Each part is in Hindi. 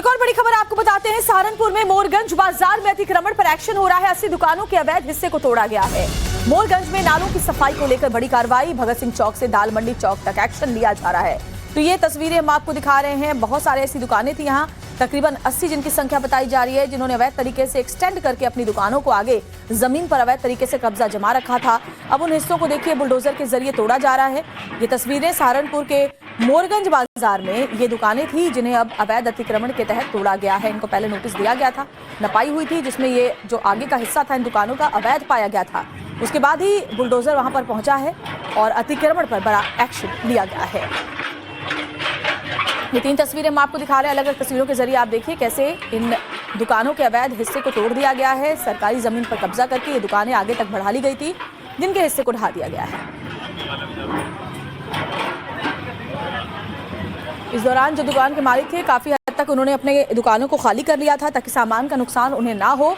और एक और बड़ी खबर आपको बताते हैं, सहारनपुर में मोरगंज बाजार में अतिक्रमण पर एक्शन हो रहा है। 80 दुकानों के अवैध हिस्से को तोड़ा गया है। मोरगंज में नालों की सफाई को लेकर बड़ी कार्रवाई, भगत सिंह चौक से दाल मंडी चौक तक एक्शन लिया जा रहा है। तो ये तस्वीरें हम आपको दिखा रहे हैं। बहुत सारे ऐसी दुकानें थी यहाँ, तकरीबन 80 जिनकी संख्या बताई जा रही है, जिन्होंने अवैध तरीके से एक्सटेंड करके अपनी दुकानों को आगे जमीन पर अवैध तरीके से कब्जा जमा रखा था। अब उन हिस्सों को देखिए बुलडोजर के जरिए तोड़ा जा रहा है। ये तस्वीरें सहारनपुर के मोरगंज बाजार में ये दुकानें थी जिन्हें अब अवैध अतिक्रमण के तहत तोड़ा गया है। इनको पहले नोटिस दिया गया था, नपाई हुई थी, जिसमें ये जो आगे का हिस्सा था इन दुकानों का अवैध पाया गया था। उसके बाद ही बुलडोजर वहां पर पहुंचा है और अतिक्रमण पर बड़ा एक्शन लिया गया है। ये 3 तस्वीरें हम आपको दिखा रहे हैं। अलग अलग तस्वीरों के जरिए आप देखिए कैसे इन दुकानों के अवैध हिस्से को तोड़ दिया गया है। सरकारी जमीन पर कब्जा करके ये दुकानें आगे तक बढ़ा ली गई थी, जिनके हिस्से को ढा दिया गया है। इस दौरान जो दुकान के मालिक थे, काफी हद तक उन्होंने अपने दुकानों को खाली कर लिया था ताकि सामान का नुकसान उन्हें ना हो।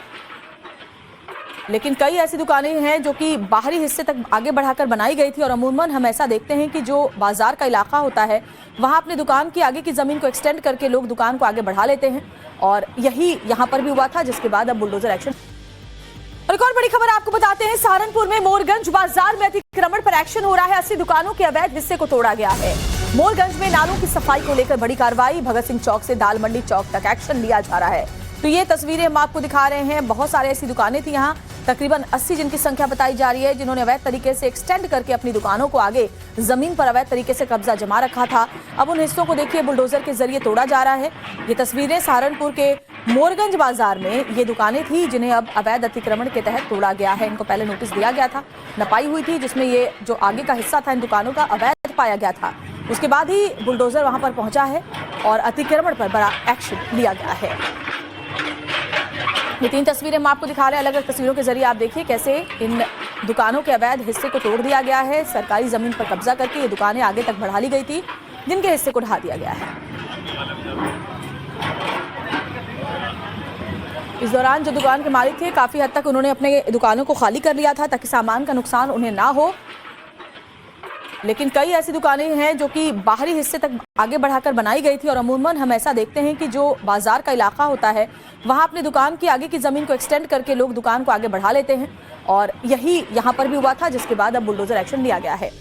लेकिन कई ऐसी दुकानें हैं जो कि बाहरी हिस्से तक आगे बढ़ाकर बनाई गई थी। और अमूमन हम ऐसा देखते हैं कि जो बाजार का इलाका होता है, वहां अपने दुकान की आगे की जमीन को एक्सटेंड करके लोग दुकान को आगे बढ़ा लेते हैं, और यही यहां पर भी हुआ था, जिसके बाद अब बुलडोजर एक्शन। और एक और बड़ी खबर आपको बताते हैं, सहारनपुर में मोरगंज बाजार में अतिक्रमण पर एक्शन हो रहा है। 80 दुकानों के अवैध हिस्से को तोड़ा गया है। मोरगंज में नालों की सफाई को लेकर बड़ी कार्रवाई, भगत सिंह चौक से दाल मंडी चौक तक एक्शन लिया जा रहा है। तो ये तस्वीरें हम आपको दिखा रहे हैं। बहुत सारे ऐसी दुकानें थी यहाँ, तकरीबन 80 जिनकी संख्या बताई जा रही है, जिन्होंने अवैध तरीके से एक्सटेंड करके अपनी दुकानों को आगे जमीन पर अवैध तरीके से कब्जा जमा रखा था। अब उन हिस्सों को देखिए बुलडोजर के जरिए तोड़ा जा रहा है। ये तस्वीरें सहारनपुर के मोरगंज बाजार में ये दुकानें थी जिन्हें अब अवैध अतिक्रमण के तहत तोड़ा गया है। इनको पहले नोटिस दिया गया था, नपाई हुई थी, जिसमें ये जो आगे का हिस्सा था इन दुकानों का अवैध पाया गया था। उसके बाद ही बुलडोजर वहां पर पहुंचा है और अतिक्रमण पर बड़ा एक्शन लिया गया है। ये 3 तस्वीरें हम आपको दिखा रहे हैं। अलग अलग तस्वीरों के जरिए आप देखिए कैसे इन दुकानों के अवैध हिस्से को तोड़ दिया गया है। सरकारी जमीन पर कब्जा करके ये दुकानें आगे तक बढ़ा ली गई थी, जिनके हिस्से को ढा दिया गया है। इस दौरान जो दुकान के मालिक थे, काफी हद तक उन्होंने अपने दुकानों को खाली कर लिया था ताकि सामान का नुकसान उन्हें ना हो। लेकिन कई ऐसी दुकानें हैं जो कि बाहरी हिस्से तक आगे बढ़ाकर बनाई गई थी। और अमूमन हम ऐसा देखते हैं कि जो बाजार का इलाका होता है, वहां अपनी दुकान की आगे की जमीन को एक्सटेंड करके लोग दुकान को आगे बढ़ा लेते हैं, और यही यहां पर भी हुआ था, जिसके बाद अब बुलडोजर एक्शन लिया गया है।